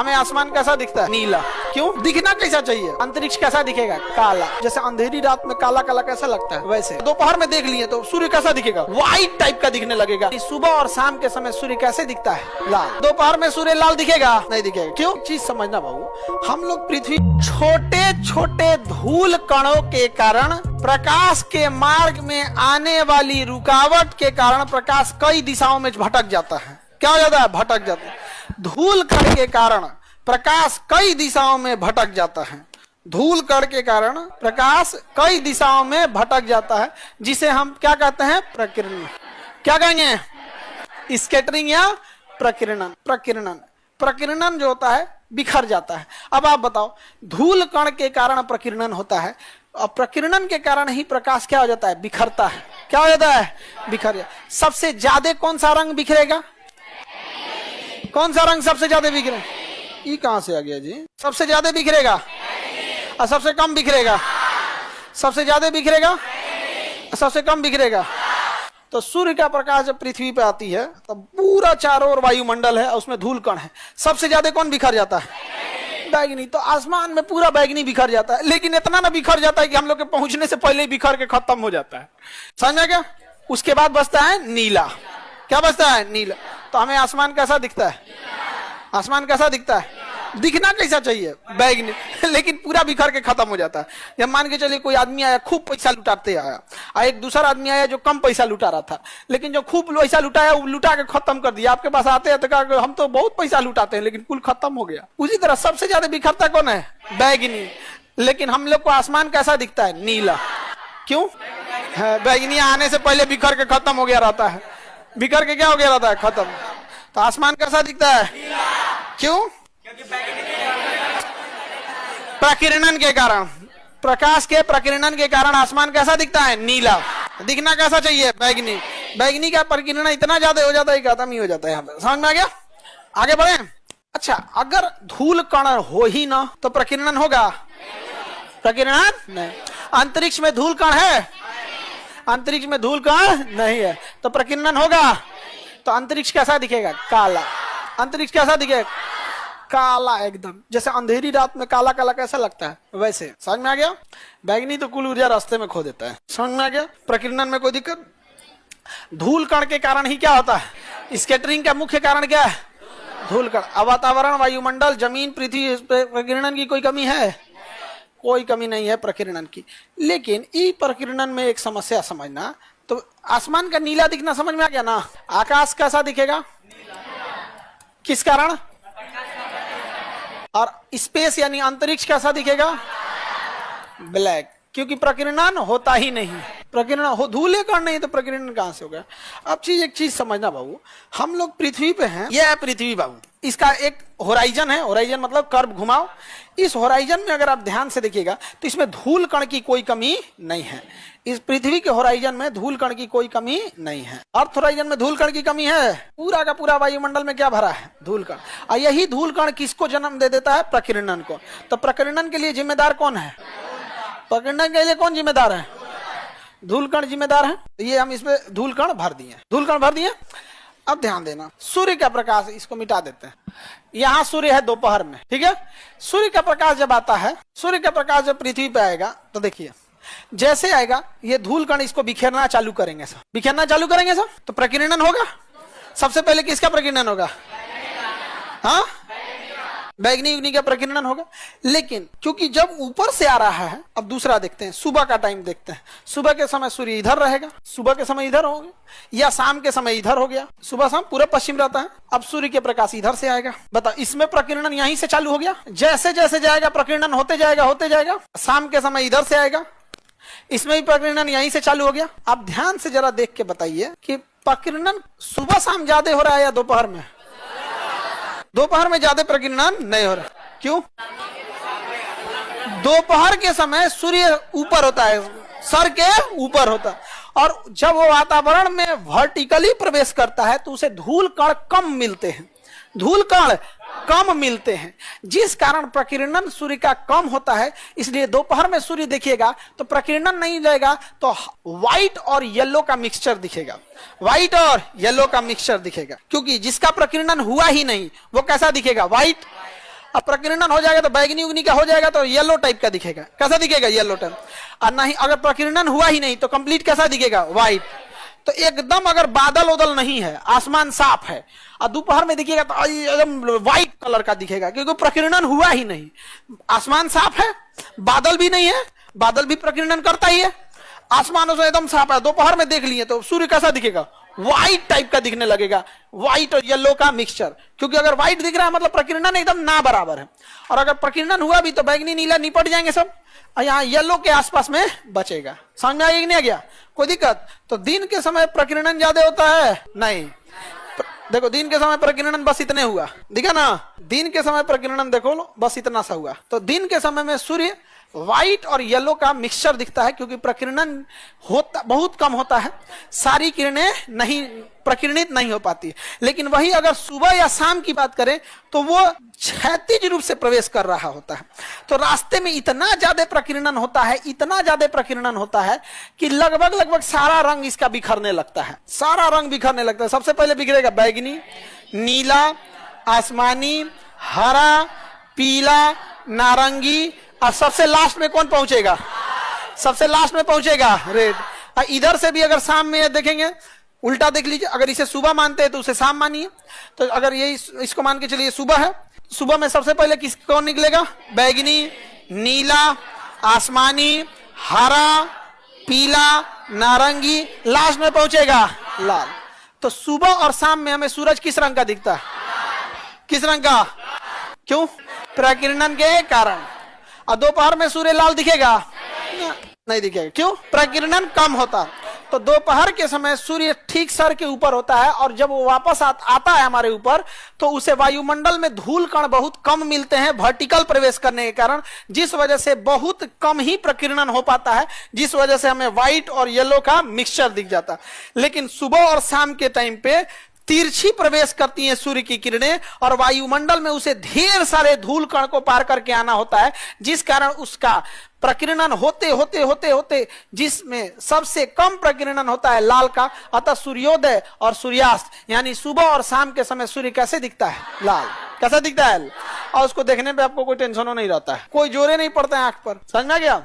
हमें आसमान कैसा दिखता है? नीला। क्यों? दिखना कैसा चाहिए? अंतरिक्ष कैसा दिखेगा? काला। जैसे अंधेरी रात में काला काला कैसा लगता है, वैसे दोपहर में देख लिए तो सूर्य कैसा दिखेगा? व्हाइट टाइप का दिखने लगेगा। सुबह और शाम के समय सूर्य कैसे दिखता है? लाल। दोपहर में सूर्य लाल दिखेगा? नहीं दिखेगा। क्यों? चीज समझना बाबू, हम लोग पृथ्वी छोटे छोटे धूल कणों के कारण, प्रकाश के मार्ग में आने वाली रुकावट के कारण प्रकाश कई दिशाओं में भटक जाता है। क्या हो जाता है? भटक जाता है। धूल कण के कारण प्रकाश कई दिशाओं में भटक जाता है। धूल कण के कारण प्रकाश कई दिशाओं में भटक जाता है, जिसे हम क्या कहते हैं? प्रकीर्णन। क्या कहेंगे? स्कैटरिंग या प्रकीर्णन। प्रकीर्णन, प्रकीर्णन जो होता है बिखर जाता है। अब आप बताओ, धूल कण के कारण प्रकीर्णन होता है और प्रकीर्णन के कारण ही प्रकाश क्या हो जाता है? बिखरता है। क्या हो जाता है? बिखर जाता है। सबसे ज्यादा कौन सा रंग बिखरेगा? कौन सा रंग सबसे ज्यादा बिखरे? ये कहां से आ गया जी? सबसे ज्यादा बिखरेगा और सबसे कम बिखरेगा? सबसे ज्यादा बिखरेगा और सबसे कम बिखरेगा। तो सूर्य का प्रकाश जब पृथ्वी पे आती है तो पूरा चारों ओर वायुमंडल है और उसमें धूल कण है। सबसे ज्यादा कौन बिखर जाता है? बैगनी। तो आसमान में पूरा बैगनी बिखर जाता है, लेकिन इतना ना बिखर जाता है कि हम लोग के पहुंचने से पहले ही बिखर के खत्म हो जाता है। समझा क्या? उसके बाद बचता है नीला। क्या बचता है? नीला। तो हमें आसमान कैसा दिखता है? आसमान कैसा दिखता है? दिखना कैसा चाहिए? बैगनी, लेकिन पूरा बिखर के खत्म हो जाता है। जब मान के चलिए कोई आदमी आया खूब पैसा लुटाते आया और एक दूसरा आदमी आया जो कम पैसा लुटा रहा था, लेकिन जो खूब पैसा लुटाया वो लुटा के खत्म कर दिया। आपके पास आते हैं तो कहा हम तो बहुत पैसा लुटाते हैं लेकिन कुल खत्म हो गया। उसी तरह सबसे ज्यादा बिखरता कौन है? बैगनी। लेकिन हम लोग को आसमान कैसा दिखता है? नीला। क्यों? बैगनी आने से पहले बिखर के खत्म हो गया रहता है। बिखर के क्या हो गया रहता है? खत्म। तो आसमान कैसा दिखता है? क्यों? प्रकीर्णन के कारण, प्रकाश के प्रकीर्णन के कारण आसमान कैसा दिखता है? नीला। दिखना कैसा चाहिए? बैगनी। बैगनी का प्रकीर्णन इतना ज्यादा हो जाता है कि खत्म ही हो जाता है। यहाँ पे समझ में आ गया? आगे बढ़े। अच्छा, अगर धूल कण हो ही ना तो प्रकीर्णन होगा? प्रकीर्णन नहीं। अंतरिक्ष में धूल कण है? अंतरिक्ष में धूल कण नहीं है तो प्रकीर्णन होगा? तो अंतरिक्ष कैसा दिखेगा? काला। अंतरिक्ष कैसा दिखेगा? काला एकदम। जैसे अंधेरी रात में काला काला कैसा लगता है, वैसे। समझ में आ गया? बैगनी तो कुल ऊर्जा रास्ते में खो देता है। समझ में आ गया? प्रकीर्णन में कोई दिक्कत? धूल कण के कारण ही क्या होता है? स्कैटरिंग का मुख्य कारण क्या है? धूल कण। वातावरण, वायुमंडल, जमीन, पृथ्वी, प्रकीर्णन की कोई कमी है? कोई कमी नहीं है प्रकीर्णन की। लेकिन ई प्रकीर्णन में एक समस्या समझना। तो आसमान का नीला दिखना समझ में आ गया ना? आकाश कैसा दिखेगा? किस कारण? और स्पेस यानी अंतरिक्ष कैसा दिखेगा? ब्लैक। क्योंकि प्रकीर्णन होता ही नहीं। प्रकीर्णन हो, धूले कण नहीं तो प्रकीर्णन कहां से होगा? अब एक चीज समझना बाबू, हम लोग पृथ्वी पे हैं। यह है पृथ्वी बाबू। इसका एक होराइजन है। होराइजन मतलब कर्व, घुमाव। इस होराइजन में अगर आप ध्यान से देखिएगा तो इसमें धूल कण की कोई कमी नहीं है। इस पृथ्वी के होराइजन में धूल कण की कोई कमी नहीं है। अर्थ होराइजन में धूल कण की कमी है। पूरा का पूरा वायुमंडल में क्या भरा है? धूल कण। और यही धूल कण किसको जन्म दे देता है? प्रकीर्णन को। तो प्रकीर्णन के लिए जिम्मेदार कौन है? प्रकीर्णन के लिए कौन जिम्मेदार है? धूल कण जिम्मेदार है। ये हम इसमें धूल कण भर दिए। धूल कण भर दिए। अब ध्यान देना, सूर्य का प्रकाश, इसको मिटा देते हैं। यहाँ सूर्य है दोपहर में, ठीक है? सूर्य का प्रकाश जब आता है, सूर्य का प्रकाश जब पृथ्वी पे आएगा तो देखिए जैसे आएगा ये धूल कण इसको बिखेरना चालू करेंगे सर। बिखेरना चालू करेंगे सर तो प्रकीर्णन होगा। सबसे पहले किसका प्रकीर्णन होगा? हाँ, बैगनी उगनी का प्रकीर्णन होगा। लेकिन क्योंकि जब ऊपर से आ रहा है, अब दूसरा देखते हैं, सुबह का टाइम देखते हैं। सुबह के समय सूर्य इधर रहेगा, सुबह के समय इधर हो गया, या शाम के समय इधर हो गया। सुबह शाम पूरा पश्चिम रहता है। अब सूर्य के प्रकाश इधर से आएगा। बताओ, इसमें प्रकीर्णन यहीं से चालू हो गया। जैसे जैसे जाएगा प्रकीर्णन होते जाएगा होते जाएगा। शाम के समय इधर से आएगा, इसमें भी प्रकीर्णन यहीं से चालू हो गया। आप ध्यान से जरा देख के बताइए कि प्रकीर्णन सुबह शाम ज्यादा हो रहा है या दोपहर में? दोपहर में ज्यादा प्रकीर्णन नहीं हो रहा। क्यों? दोपहर के समय सूर्य ऊपर होता है, सर के ऊपर होता है, और जब वो वातावरण में वर्टिकली प्रवेश करता है तो उसे धूल कण कम मिलते हैं। धूल कण कम मिलते हैं, जिस कारण प्रकीर्णन सूर्य का कम होता है। इसलिए दोपहर में सूर्य देखिएगा तो प्रकीर्णन नहीं जाएगा, तो व्हाइट और येलो का मिक्सचर दिखेगा। व्हाइट और येलो का मिक्सचर दिखेगा, क्योंकि जिसका प्रकीर्णन हुआ ही नहीं वो कैसा दिखेगा? व्हाइट। अब प्रकीर्णन हो जाएगा तो बैगनी उगनी का हो जाएगा तो येलो टाइप का दिखेगा। कैसा दिखेगा? Yellow type. और नहीं अगर प्रकीर्णन हुआ ही नहीं तो कंप्लीट कैसा दिखेगा? व्हाइट। तो एकदम अगर बादल उदल नहीं है, आसमान साफ है और दोपहर में दिखेगा तो एकदम व्हाइट कलर का दिखेगा, क्योंकि प्रकीर्णन हुआ ही नहीं। आसमान साफ है, बादल भी नहीं है, बादल भी प्रकीर्णन करता ही है, आसमान उसमें एकदम साफ है। दोपहर में देख लिए तो सूर्य कैसा दिखेगा? व्हाइट टाइप का दिखने लगेगा, व्हाइट और येलो का मिक्सचर। क्योंकि अगर व्हाइट दिख रहा है मतलब प्रकीर्णन एकदम ना बराबर है, और अगर प्रकीर्णन हुआ भी तो बैगनी नीला निपट जाएंगे सब, और यहाँ येलो के आसपास में बचेगा। समझ में आ गया कि नहीं आ गया? कोई दिक्कत? तो दिन के समय प्रकीर्णन ज्यादा होता है? नहीं। देखो दिन के समय प्रकीर्णन बस इतने हुआ, दिखा ना? दिन के समय प्रकीर्णन देखो बस इतना सा हुआ। तो दिन के समय में सूर्य व्हाइट और येलो का मिक्सचर दिखता है, क्योंकि प्रकीर्णन होता बहुत कम होता है, सारी किरणें नहीं प्रकीर्णित नहीं हो पाती। लेकिन वही अगर सुबह या शाम की बात करें तो वो क्षैतिज रूप से प्रवेश कर रहा होता है। तो रास्ते में इतना ज्यादा प्रकीर्णन होता है, इतना ज्यादा प्रकीर्णन होता है कि लगभग सारा रंग इसका बिखरने लगता है, सारा रंग बिखरने लगता है। सबसे पहले बिखरेगा बैगनी, नीला, आसमानी, हरा, पीला, नारंगी, और सबसे लास्ट में कौन पहुंचेगा? सबसे लास्ट में पहुंचेगा रेड। और इधर से भी अगर शाम में देखेंगे, उल्टा देख लीजिए, अगर इसे सुबह मानते हैं तो उसे शाम मानिए। तो अगर ये इसको मान के चलिए सुबह है, सुबह में सबसे पहले कौन निकलेगा? बैगनी, नीला, आसमानी, हरा, पीला, नारंगी, लास्ट में पहुंचेगा लाल। तो सुबह और शाम में हमें सूरज किस रंग का दिखता है? किस रंग का? क्यों? प्रकीर्णन के कारण। और दोपहर में सूर्य लाल दिखेगा? नहीं दिखेगा। क्यों? प्रकीर्णन कम होता। तो दोपहर के समय सूर्य ठीक सर के ऊपर होता है, और जब वो वापस आता है हमारे ऊपर तो उसे वायुमंडल में धूल कण बहुत कम मिलते हैं वर्टिकल प्रवेश करने के कारण, जिस वजह से बहुत कम ही प्रकीर्णन हो पाता है, जिस वजह से हमें व्हाइट और येलो का मिक्सचर दिख जाता है। लेकिन सुबह और शाम के टाइम पे तिरछी प्रवेश करती हैं सूर्य की किरणें, और वायुमंडल में उसे ढेर सारे धूल कण को पार करके आना होता है, जिस कारण उसका प्रकीर्णन होते होते होते होते जिसमें सबसे कम प्रकीर्णन होता है लाल का। अतः सूर्योदय और सूर्यास्त यानी सुबह और शाम के समय सूर्य कैसे दिखता है? लाल। कैसा दिखता है? और उसको देखने पे आपको कोई टेंशन नहीं रहता है, कोई जोरे नहीं पड़ता है आंख पर। समझ में आ गया?